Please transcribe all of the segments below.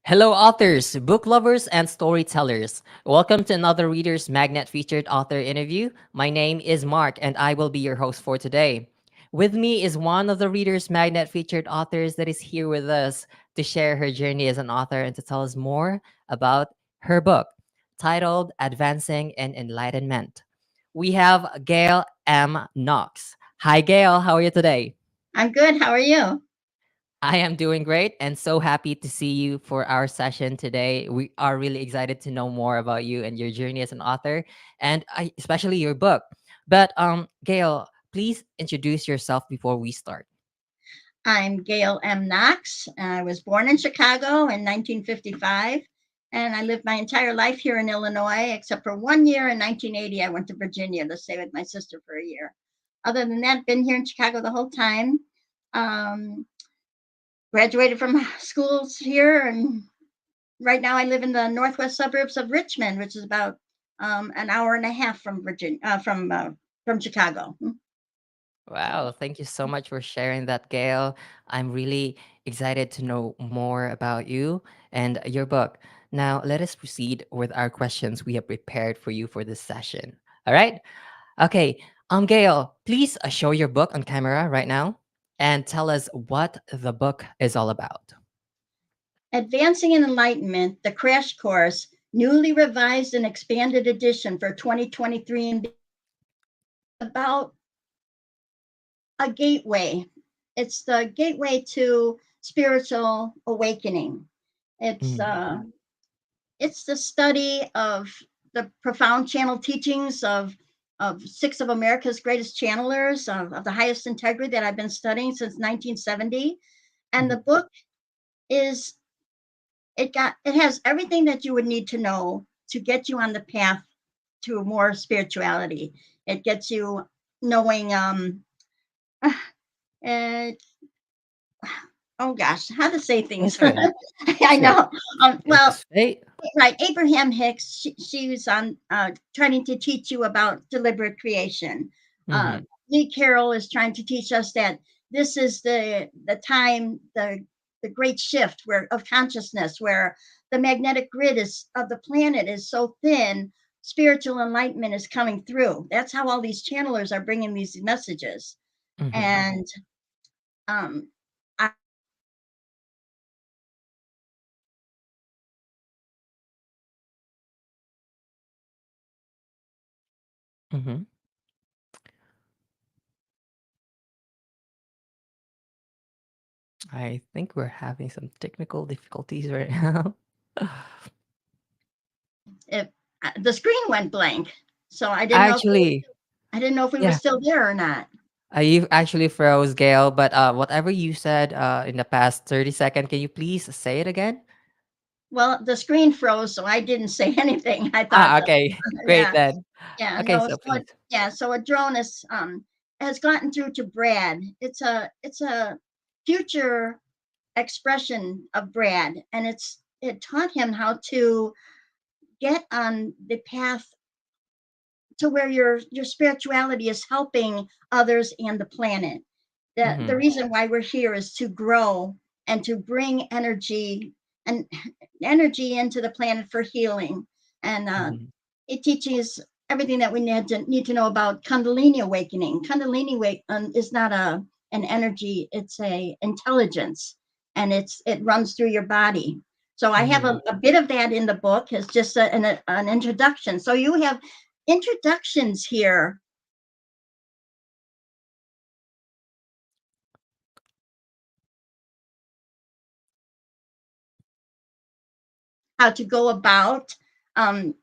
Hello, authors, book lovers, and storytellers. Welcome to another Reader's Magnet featured author interview. My name is Mark, and I will be your host for today. With me is one of the Reader's Magnet featured authors that is here with us to share her journey as an author and to tell us more about her book titled Advancing in Enlightenment. We have Gail M. Knox. Hi, Gail. How are you today? I'm good. How are you? I am doing great and so happy to see you for our session today. We are really excited to know more about you and your journey as an author and especially your book. But Gail, please introduce yourself before we start. I'm Gail M. Knox. I was born in Chicago in 1955, and I lived my entire life here in Illinois, except for 1 year in 1980. I went to Virginia to stay with my sister for a year. Other than that, been here in Chicago the whole time. Um, Graduated from schools here, and right now I live in the northwest suburbs of Richmond, which is about an hour and a half from Virginia, from Chicago. Wow, thank you so much for sharing that, Gail. I'm really excited to know more about you and your book. Now, let us proceed with our questions we have prepared for you for this session. All right? Okay, Gail, please show your book on camera right now and tell us what the book is all about. Advancing in Enlightenment, the crash course, newly revised and expanded edition for 2023 and about a gateway. It's the gateway to spiritual awakening. It's Mm, uh, it's the study of the profound channel teachings of six of America's greatest channelers of the highest integrity that I've been studying since 1970. And the mhm, book is it has everything that you would need to know to get you on the path to more spirituality. It gets you knowing uh, oh gosh, how to say things. It's okay. I Sure. know. Well, Just wait. right, Abraham Hicks, she was on trying to teach you about deliberate creation. uh, Mm-hmm. Lee Carroll is trying to teach us that this is the time, the great shift where of consciousness, where the magnetic grid is of the planet is so thin, spiritual enlightenment is coming through. That's how all these channelers are bringing these messages. Mm-hmm. And um, I Mm-hmm. I think we're having some technical difficulties right now. it, the screen went blank, so Actually, I didn't know if we were yeah, still there or not. you actually froze, Gail. But whatever you said in the past 30 seconds, can you please say it again? Well, the screen froze, so I didn't say anything. I thought, Ah, okay, great yeah, then. yeah, Okay, no, so please. so a drone has gotten through to Brad. It's a future expression of Brad, and it taught him how to get on the path to where your spirituality is helping others and the planet. The Mm-hmm. reason why we're here is to grow and to bring and energy into the planet for healing. And Mm-hmm. it teaches everything that we need to know about Kundalini awakening. Is not an energy; it's a intelligence, and it runs through your body. So I have Mm-hmm. a bit of that in the book as just an introduction. So you have introductions here, how to go about um,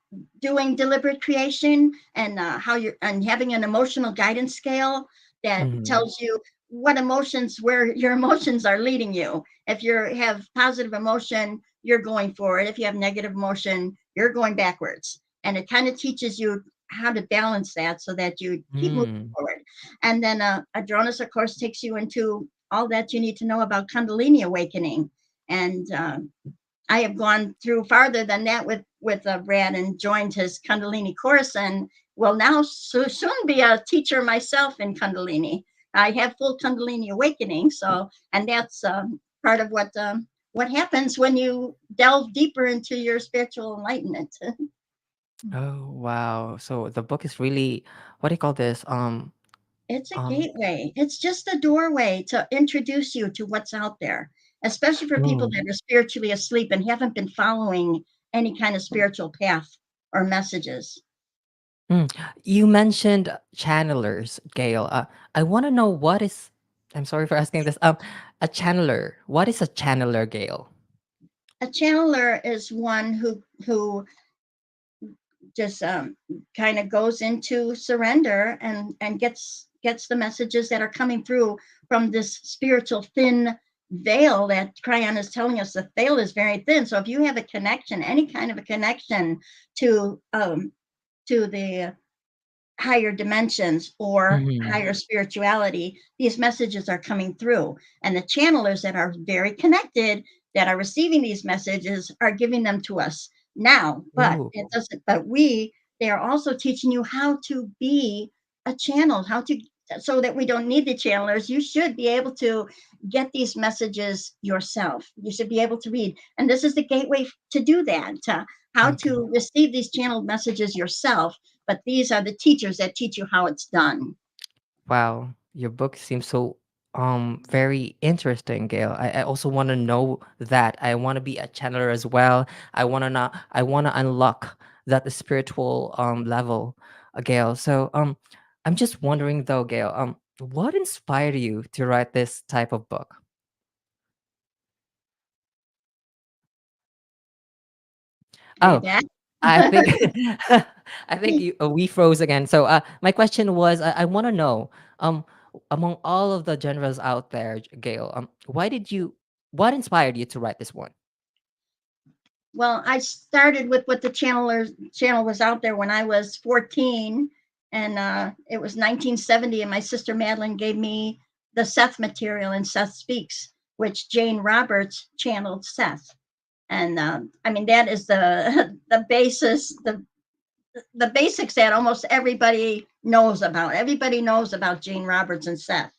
doing deliberate creation, and how you're and having an emotional guidance scale that Mm-hmm. tells you what emotions, where your emotions are leading you. If you have positive emotion, you're going forward. If you have negative emotion, you're going backwards. And it kind of teaches you how to balance that so that you keep moving Mm-hmm. forward. And then Adronis, of course, takes you into all that you need to know about Kundalini awakening. And I have gone through farther than that with Brad and joined his Kundalini course, and will now soon be a teacher myself in Kundalini. I have full Kundalini awakening, so and that's part of what happens when you delve deeper into your spiritual enlightenment. Oh, wow. So the book is really, what do you call this? It's a Um, gateway. It's just a doorway to introduce you to what's out there, especially for people oh, that are spiritually asleep and haven't been following any kind of spiritual path or messages. mm. You mentioned channelers, Gail. I want to know what is, I'm sorry for asking this. A channeler. What is a channeler, Gail? A channeler is one who just kind of goes into surrender and gets the messages that are coming through from this spiritual thin veil that Cryon is telling us. The veil is very thin. So if you have a connection, any kind of a connection to the higher dimensions or Mm-hmm. higher spirituality, these messages are coming through. And the channelers that are very connected, that are receiving these messages, are giving them to us now. But Oh, it doesn't, they are also teaching you how to be a channel, how to, so that we don't need the channelers. You should be able to get these messages yourself. You should be able to read. And this is the gateway to do that, to how okay. to receive these channeled messages yourself, but these are the teachers that teach you how it's done. Wow, your book seems so very interesting, Gail. I also want to know that. I want to be a channeler as well. I want to unlock that spiritual level, Gail. So I'm just wondering though, Gail, what inspired you to write this type of book? Are you Oh, back? I think I think we froze again. So my question was, I want to know, um, among all of the genres out there, Gail, what inspired you to write this one? Well, I started with what the channel was out there when I was 14, and it was 1970, and my sister Madeline gave me the Seth material in Seth Speaks, which Jane Roberts channeled Seth. And I mean, that is the the basis, the basics that almost everybody knows about. Everybody knows about Jane Roberts and Seth.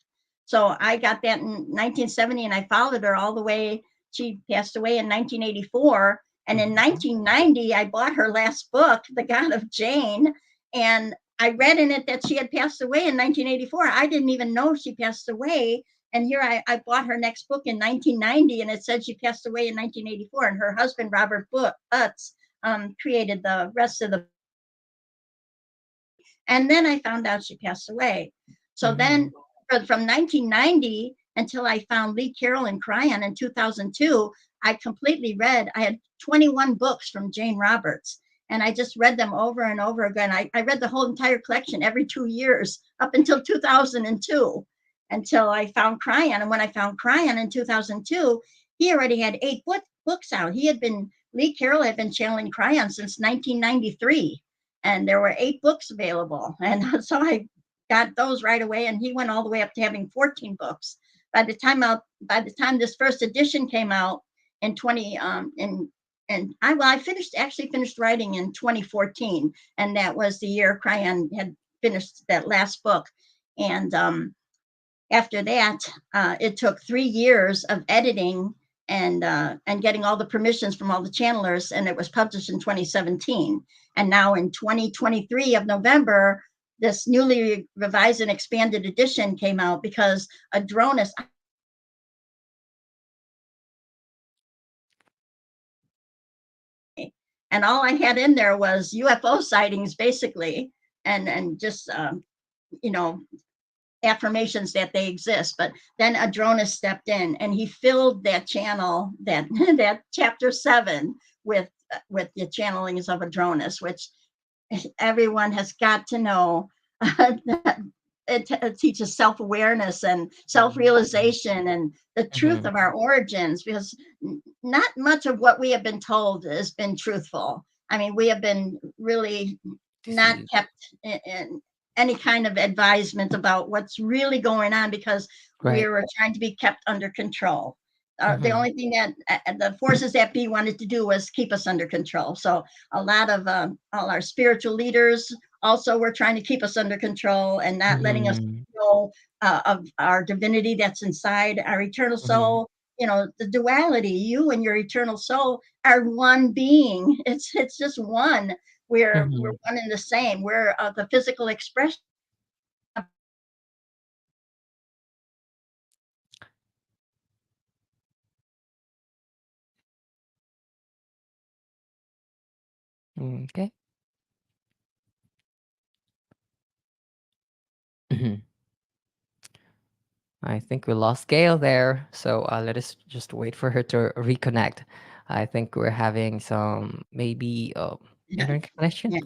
So I got that in 1970, and I followed her all the way. She passed away in 1984. And in Mhm. 1990, I bought her last book, The God of Jane. And I read in it that she had passed away in 1984. I didn't even know she passed away. And here I bought her next book in 1990, and it said she passed away in 1984. And her husband, Robert Butts, created the rest of the. And then I found out she passed away. So then Mhm. from 1990 until I found Lee Carroll and Cryon in 2002, I completely read, I had 21 books from Jane Roberts. And I just read them over and over again. I read the whole entire collection every 2 years up until 2002, until I found Cryon. And when I found Cryon in 2002, he already had books out. Lee Carroll had been channeling Cryon since 1993, and there were 8 books available. And so I got those right away, and he went all the way up to having 14 books. By the time this first edition came out in 20 in and I finished writing in 2014, and that was the year Cryon had finished that last book. And after that, it took 3 years of editing and getting all the permissions from all the channelers, and it was published in 2017. And now in 2023 of November, this newly revised and expanded edition came out because a dronist, and all I had in there was UFO sightings, basically, and just you know affirmations that they exist. But then Adronis stepped in and he filled that channel, that that chapter 7, with the channelings of Adronis, which everyone has got to know. That it teaches self-awareness and Mhm. self-realization and the truth Mhm. of our origins, because not much of what we have been told has been truthful. I mean, we have been really not Deceived. kept in any kind of advisement about what's really going on, because we Right. were trying to be kept under control. The Mhm. only thing that the forces that be wanted to do was keep us under control. So a lot of all our spiritual leaders also were trying to keep us under control and not letting us Mhm. know of our divinity that's inside our eternal Mhm. soul. the duality. You and your eternal soul are one being. It's just one. We're Mhm. one and the same. We're the physical expression. Okay. Mhm. I think we lost Gail there, so let us just wait for her to reconnect. I think we're having some maybe internet connection. Yeah,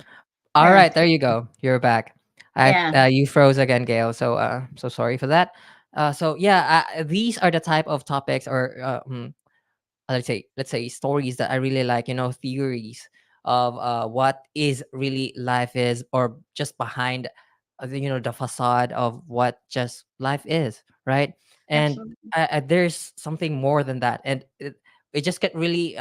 All yeah, right, there you go. You're back. I yeah. You froze again, Gail. So so sorry for that. So yeah, these are the type of topics or let's say stories that I really like. Theories of what is really life is, or just behind the facade of what just life is, right? And Absolutely. there's something more than that, and it just get really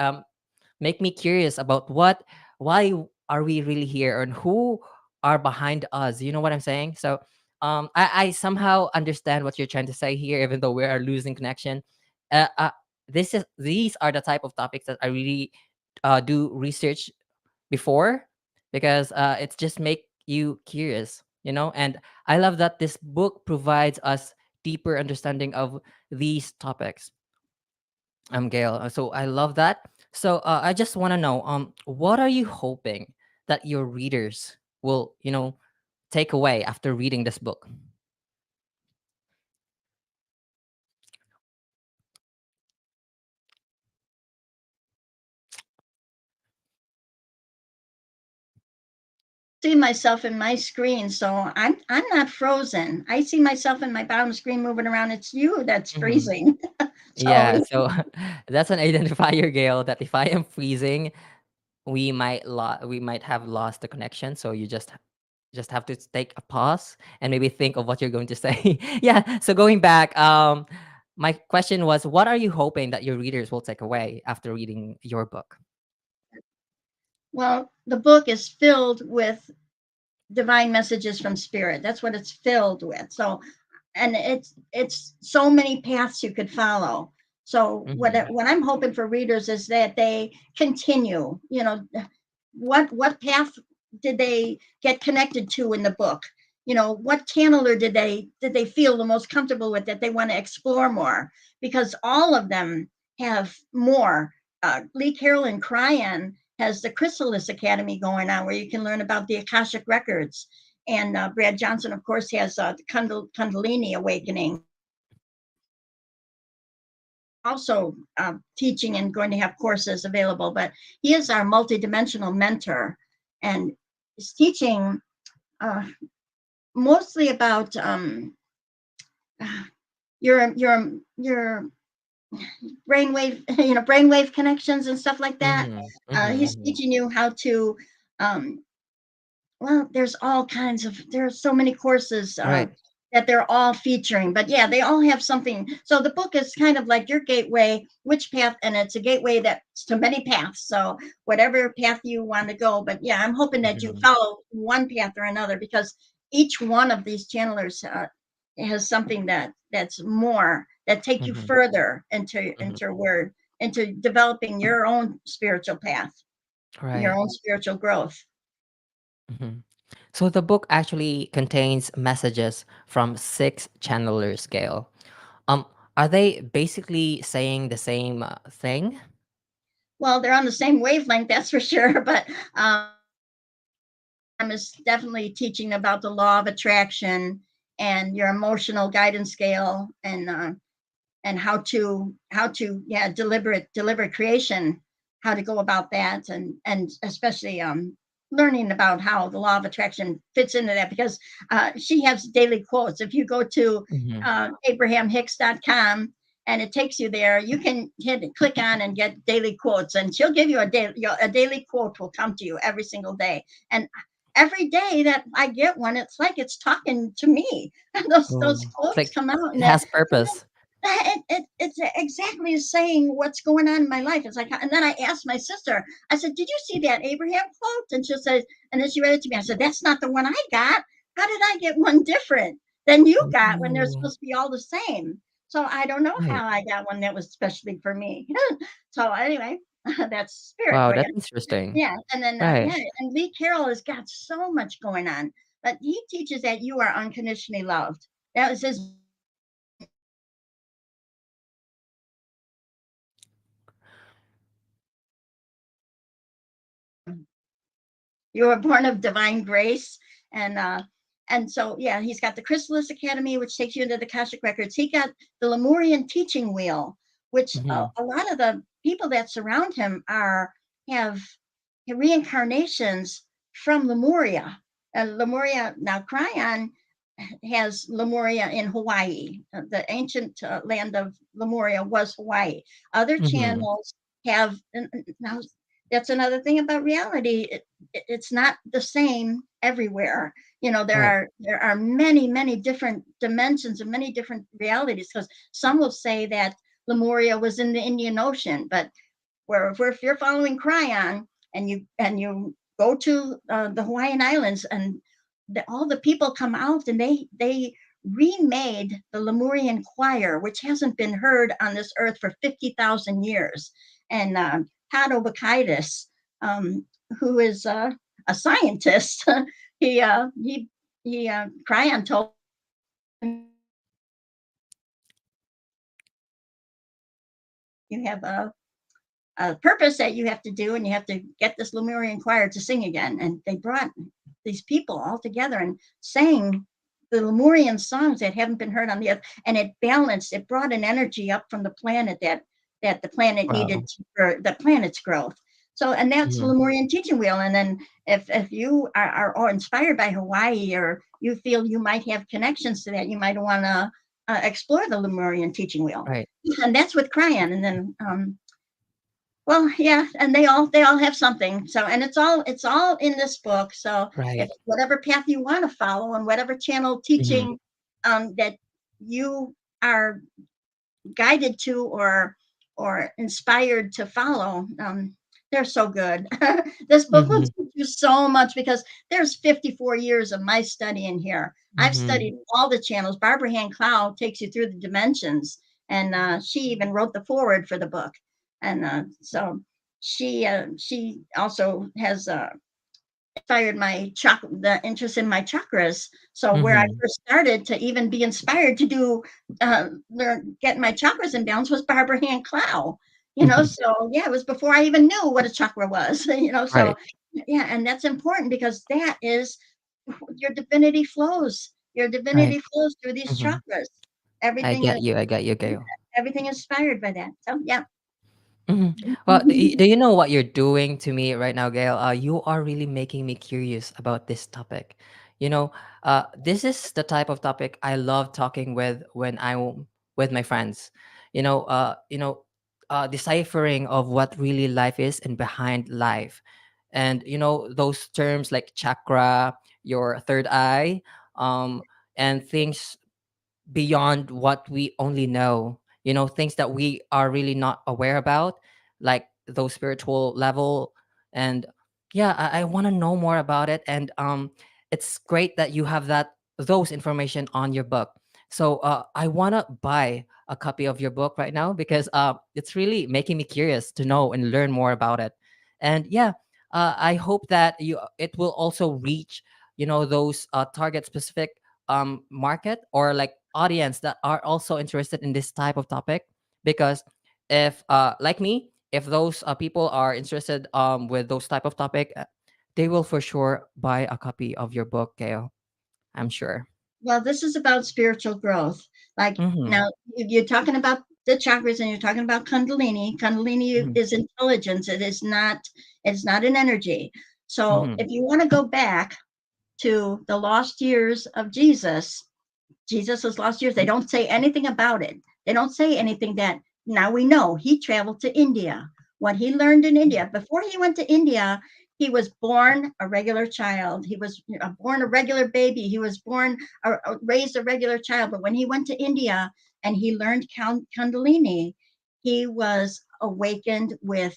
make me curious about why are we really here and who are behind us. You know what I'm saying? So I somehow understand what you're trying to say here, even though we are losing connection. uh, uh, these are the type of topics that I really do research before, because it's just make you curious, and I love that this book provides us deeper understanding of these topics. Gail. So I love that. So I just want to know, what are you hoping that your readers will, take away after reading this book? See myself in my screen, so I'm not frozen. I see myself in my bottom screen moving around. It's you that's Hmm. freezing. So Yeah. So that's an identifier, Gail. That if I am freezing, we might have lost the connection. So you just have to take a pause and maybe think of what you're going to say. Yeah. So going back, my question was, what are you hoping that your readers will take away after reading your book? well, the book is filled with divine messages from spirit. That's what it's filled with. So, and it's so many paths you could follow. So Hmm. what I'm hoping for readers is that they continue. What path did they get connected to in the book? What channeler did they feel the most comfortable with, that they want to explore more? Because all of them have more. Lee Carolyn Cryan has the Chrysalis Academy going on, where you can learn about the Akashic records, and Brad Johnson, of course, has the Kundalini Awakening. Also teaching and going to have courses available, but he is our multidimensional mentor, and is teaching uh, mostly about your brainwave, brainwave connections and stuff like that. Mhm, He's mhm, teaching you how to um, well, there's so many courses right. that they're all featuring, but yeah, they all have something. So the book is kind of like your gateway, which path, and it's a gateway that's to many paths. So whatever path you want to go, but yeah, I'm hoping that you Mhm, follow one path or another, because each one of these channelers has something that's more, that take you mhm, further into mhm, into developing your own spiritual path, your right. own spiritual growth. Mhm. So the book actually contains messages from six channelers, Scale. Um, are they basically saying the same thing? Well, they're on the same wavelength, that's for sure. But is definitely teaching about the law of attraction and your emotional guidance scale, and how to yeah, deliberate creation, how to go about that, and especially learning about how the law of attraction fits into that, because she has daily quotes. If you go to Mhm, abrahamhicks.com, and it takes you there, you can click on and get daily quotes, and she'll give you a daily quote will come to you every single day. And every day that I get one, it's like it's talking to me. Those oh, it's quotes like come out, it and has purpose. it's exactly saying what's going on in my life. It's like, and then I asked my sister, I said, "Did you see that Abraham quote?" And she said, and then she read it to me. I said, "That's not the one I got. How did I get one different than you got when they're Ooh, supposed to be all the same?" So I don't know Right. how I got one that was especially for me. So anyway, that's spirit Wow, for you. that's interesting. Yeah, and then Right. yeah, and Lee Carroll has got so much going on, but he teaches that you are unconditionally loved. That was his. You were born of divine grace, and so yeah, he's got the Chrysalis Academy, which takes you into the Akashic records. He got the Lemurian teaching wheel, which Mhm. a lot of the people that surround him are have reincarnations from Lemuria. Lemuria, now Cryon has Lemuria in Hawaii. The ancient land of Lemuria was Hawaii. Other Mhm. channels have, now that's another thing about reality. It's not the same everywhere. You know, Right. there are many, many different dimensions and many different realities, because some will say that Lemuria was in the Indian Ocean, but if you're following Cryon and you go to the Hawaiian Islands, and all the people come out and they remade the Lemurian choir, which hasn't been heard on this earth for 50,000 years. And Pato Bakaitis, who is a scientist, he Cryon told him, you have a purpose that you have to do, and you have to get this Lemurian choir to sing again. And they brought these people all together and sang the Lemurian songs that haven't been heard on the earth, and it balanced. It brought an energy up from the planet that the planet Wow. needed for the planet's growth. So, and that's the Mhm. Lemurian teaching wheel. And then if you are inspired by Hawaii, or you feel you might have connections to that, you might want to explore the Lemurian teaching wheel. Right. And that's with Cryon. And then well, yeah, and they all have something. So, and it's all in this book. So, if Right. whatever path you want to follow, and whatever channel Mhm. teaching that you are guided to, or inspired to follow, they're so good. This book will Mhm. teach you so much, because there's 54 years of my study in here. I've Mhm. studied all the channels. Barbara Hand Clow takes you through the dimensions, and she even wrote the foreword for the book. And so she also has inspired the interest in my chakras. So where I Mhm. first started to even be inspired to do learn get my chakras in balance was Barbara Hand Clow. Mhm. So yeah, it was before I even knew what a chakra was. So Right. yeah, and that's important, because that is your divinity flows. Your Right. divinity flows through these Mhm. chakras. I Everything is get you. I get you, Gail. everything is inspired by that. So yeah. Mhm. Well, do you know what you're doing to me right now, Gail? You are really making me curious about this topic. You know, this is the type of topic I love talking with when with my friends. Deciphering of what really life is and behind life, and those terms like chakra, your third eye, um, and things beyond what we only know, things that we are really not aware about, like those spiritual level. And yeah, I want to know more about it. And it's great that you have those information on your book. So I want to buy a copy of your book right now, because it's really making me curious to know and learn more about it. And yeah, I hope that it will also reach those target specific market, or like audience that are also interested in this type of topic. Because if like me, if those people are interested with those type of topic, they will for sure buy a copy of your book, Gail. I'm sure. Well, this is about spiritual growth. Like, Mm-hmm. now, you're talking about the chakras, and you're talking about Kundalini. Kundalini Mm-hmm. is intelligence. It's not an energy. So Mm-hmm. if you want to go back to the lost years of Jesus's lost years, they don't say anything about it. They don't say anything that now we know he traveled to India. What he learned in India, before he went to India, he was born a regular child. He was born a regular baby. He was born, raised a regular child. But when he went to India and he learned Kundalini, he was awakened with,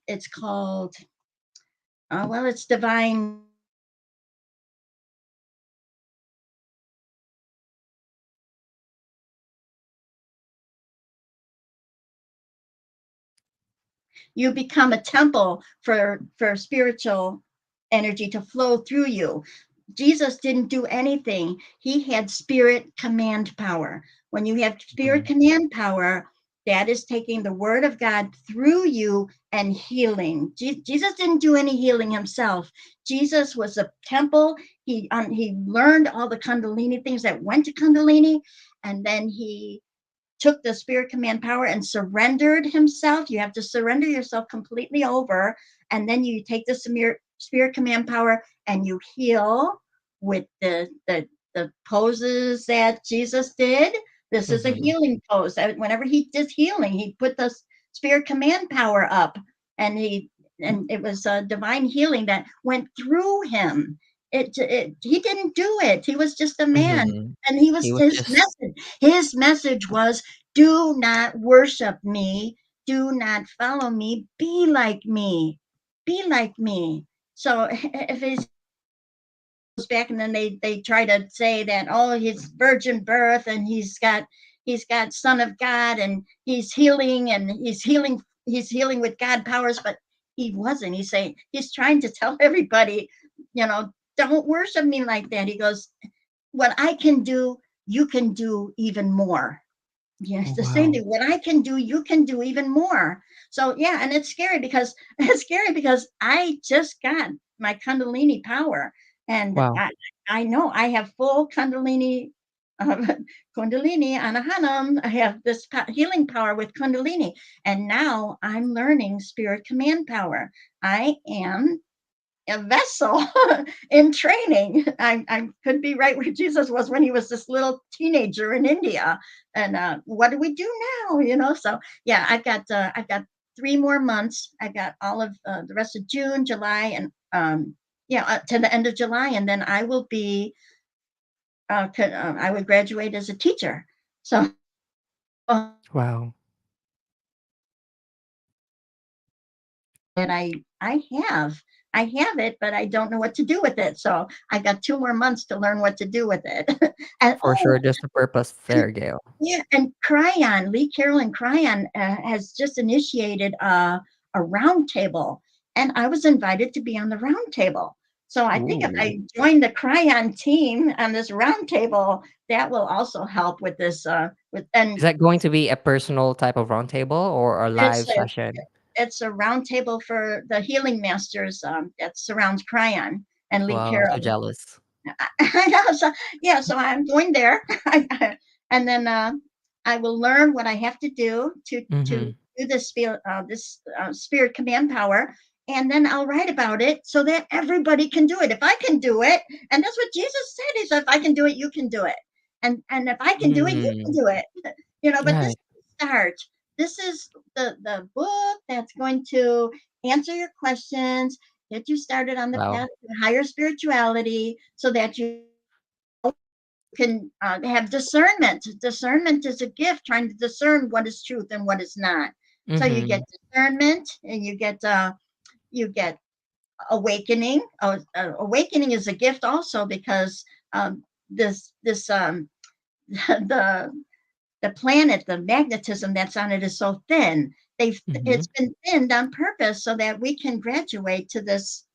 it's called, well, it's divine You become a temple for spiritual energy to flow through you. Jesus didn't do anything. He had spirit command power. When you have spirit Mhm. command power, that is taking the word of God through you and healing. Jesus didn't do any healing himself. Jesus was a temple. He learned all the Kundalini things that went to Kundalini, and then he took the spirit command power and surrendered himself. You have to surrender yourself completely over. And then you take the spirit command power and you heal with the poses that Jesus did. This is a Mhm. healing pose. Whenever he did healing, he put the spirit command power up, and it was a divine healing that went through him. He didn't do it. He was just a man, Mhm. and he He was was his just message. His message was, do not worship me. Do not follow me. Be like me. Be like me. So if he's back and then they try to say that, oh, he's virgin birth and he's got son of God and he's healing with God powers, but he wasn't. He's trying to tell everybody, don't worship me like that. He goes, what I can do, you can do even more. oh, Yes, the same wow. thing. What I can do, you can do even more. So yeah, and it's scary because I just got my Kundalini power, and Wow. I know I have full Kundalini, uh, Kundalini Anahanam. I have this healing power with Kundalini, and now I'm learning spirit command power. I am a vessel in training. I could be right where Jesus was when he was this little teenager in India. And what do we do now? So yeah, I've got 3 more months. I got all of the rest of June, July, and yeah, to the end of July, and then I will be. I would graduate as a teacher. So Wow. that I have. I have it, but I don't know what to do with it. So I got 2 more months to learn what to do with it. And For sure, there's a purpose and there, Gail. yeah, and Cryon, Lee Carolyn Cryon has just initiated a round table, and I was invited to be on the round table. So I think if Ooh. I join the Cryon team on this round table, that will also help with this. With Is and that going to be a personal type of roundtable or a it's live a session? it's a round table for the healing masters that surrounds Cryon and Lee Wow, I'm so Carolyn. jealous. I know. So yeah, so I'm going there, and then I will learn what I have to do to Mhm. do this spirit command power, and then I'll write about it so that everybody can do it. If I can do it, and that's what Jesus said, is if I can do it, you can do it, and if I can do it, you can Mm. do it. But this is Right. the start. This is the book that's going to answer your questions, get you started on the Wow. path to higher spirituality so that you can have discernment. Discernment is a gift, trying to discern what is truth and what is not. So you get Mhm. discernment, and you get awakening. Awakening is a gift also, because this the the planet, the magnetism that's on it is so thin. Mhm. It's been thinned on purpose so that we can graduate to this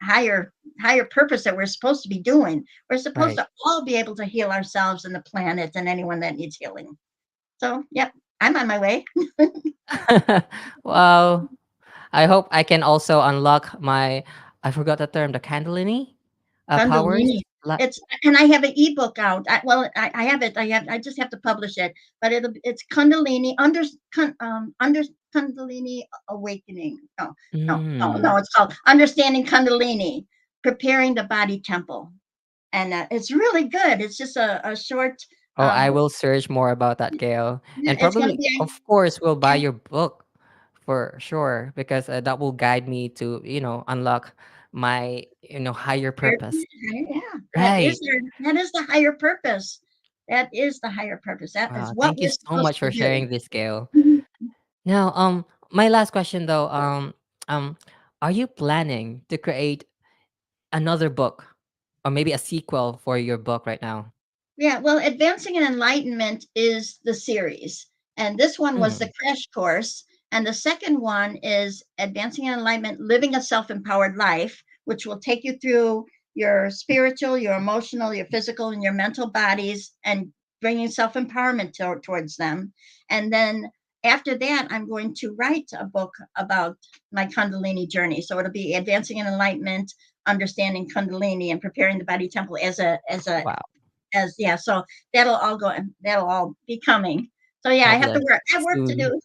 higher higher purpose that we're supposed to be doing. We're supposed Right. to all be able to heal ourselves and the planet and anyone that needs healing. So, yep, I'm on my way. Wow. I hope I can also unlock my I forgot the term, the Candlini powers. Kundalini. La And I have an ebook out. I have it. I just have to publish it. But it's Kundalini under Kundalini Awakening. No, no, no, mm. no. It's called Understanding Kundalini, Preparing the Body Temple, and it's really good. It's just a short. Oh, I Book. will search more about that, Gail. Yeah, And it's going to probably, be. of course, will buy your book for sure because that will guide me to, unlock my, higher purpose. Yeah, Right. that is the higher purpose. That is the higher purpose. That is Wow. what Thank you we're so supposed much to for do. sharing this, Gail. Mhm. Now, my last question though, um, are you planning to create another book or maybe a sequel for your book right now? Yeah, well, Advancing in Enlightenment is the series, and this one was Mm, the crash course. And the second one is Advancing in Enlightenment, Living a Self-Empowered Life, which will take you through your spiritual, your emotional, your physical, and your mental bodies and bringing self-empowerment towards them. And then after that, I'm going to write a book about my Kundalini journey. So it'll be Advancing in Enlightenment, Understanding Kundalini, and Preparing the Body Temple Wow. as yeah. So that'll all be coming. So yeah, I have to Fabulous. work. I have work to Soon. do.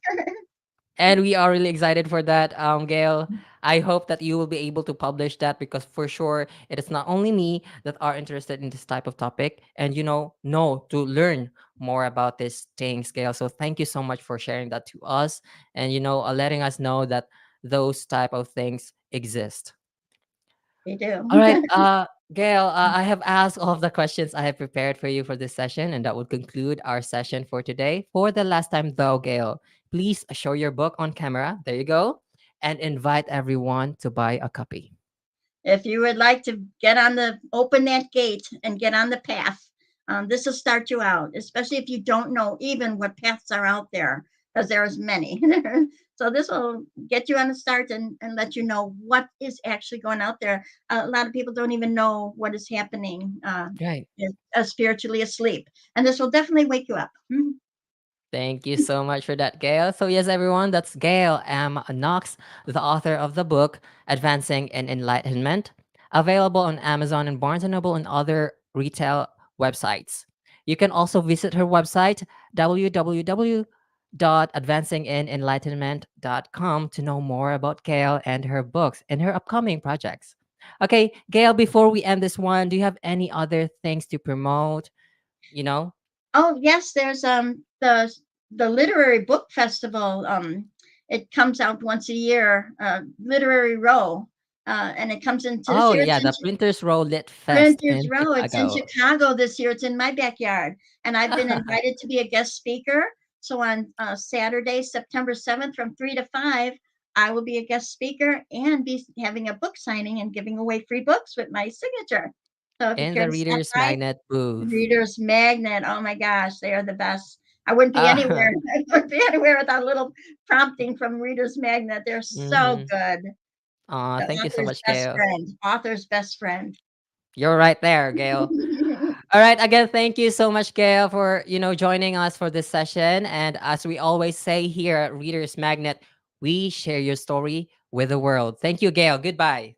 And we are really excited for that, Gail. I hope that you will be able to publish that because for sure it is not only me that are interested in this type of topic and know to learn more about these things, Gail. So thank you so much for sharing that to us and letting us know that those type of things exist. They do. All right, Gail, I have asked all of the questions I have prepared for you for this session, and that would conclude our session for today. For the last time, though, Gail, please show your book on camera. There you go. And invite everyone to buy a copy. If you would like to open that gate and get on the path, this will start you out, especially if you don't know even what paths are out there, because there's many. So this will get you on the start and let you know what is actually going out there. A lot of people don't even know what is happening, Right. spiritually asleep. And this will definitely wake you up. Thank you so much for that, Gail. So, yes, everyone, that's Gail M. Knox, the author of the book Advancing in Enlightenment, available on Amazon and Barnes& and Noble and other retail websites. You can also visit her website, www.advancinginenlightenment.com, to know more about Gail and her books and her upcoming projects. Okay, Gail, before we end this one, do you have any other things to promote? You know? Oh yes, there's the literary book festival. It comes out once a year, Literary Row, and it comes into this Oh, year. yeah, It's in the Printers Row Lit Fest Printers in Row. It's in Chicago. Chicago this year. It's in my backyard, and I've been invited to be a guest speaker. So on Saturday, September 7th, from 3 to 5, I will be a guest speaker and be having a book signing and giving away free books with my signature. So if you In care the to stop Reader's by, Magnet booth. Reader's Magnet. Oh my gosh, they are the best. I wouldn't be Ah, anywhere. I wouldn't be anywhere without a little prompting from Reader's Magnet. They're so mhm. good. The Thank you so author's much, best Gail. friend. Author's best friend. You're right there, Gail. All right, again, thank you so much, Gail, for joining us for this session. And as we always say here at Reader's Magnet, we share your story with the world. Thank you, Gail. Goodbye.